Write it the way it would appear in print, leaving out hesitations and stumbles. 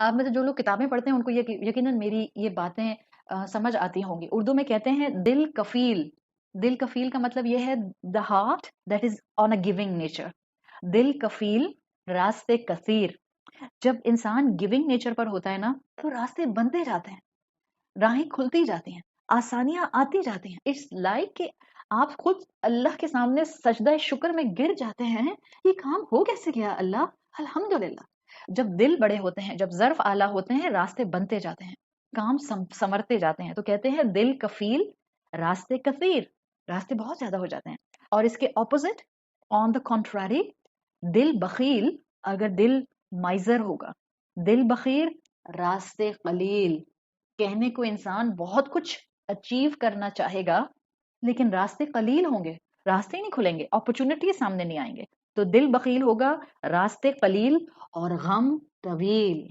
आप में से जो लोग किताबें पढ़ते हैं उनको यकीनन मेरी ये बातें समझ आती होंगी। उर्दू में कहते हैं दिल कफील। दिल कफील का मतलब ये है the heart that is on a giving nature. दिल कफील रास्ते कसीर। जब इंसान गिविंग नेचर पर होता है ना तो रास्ते बनते जाते हैं, राहें खुलती जाती हैं, आसानियां आती जाती हैं। इट्स लाइक कि आप खुद अल्लाह के सामने सजदा शुक्र में गिर जाते हैं, ये काम हो कैसे गया अल्लाह, अल्हम्दुलिल्लाह। जब दिल बड़े होते हैं, जब ज़र्फ आला होते हैं, रास्ते बनते जाते हैं, काम समरते जाते हैं। तो कहते हैं दिल कफील रास्ते कसीर, रास्ते बहुत ज्यादा हो जाते हैं। और इसके ऑपोजिट, ऑन द कॉन्ट्रारी, दिल बखील, अगर दिल माइजर होगा, दिल बखीर रास्ते कलील। कहने को इंसान बहुत कुछ अचीव करना चाहेगा लेकिन रास्ते कलील होंगे, रास्ते ही नहीं खुलेंगे, अपॉर्चुनिटी सामने नहीं आएंगे। तो दिल बखील होगा, रास्ते कलील और गम तवील।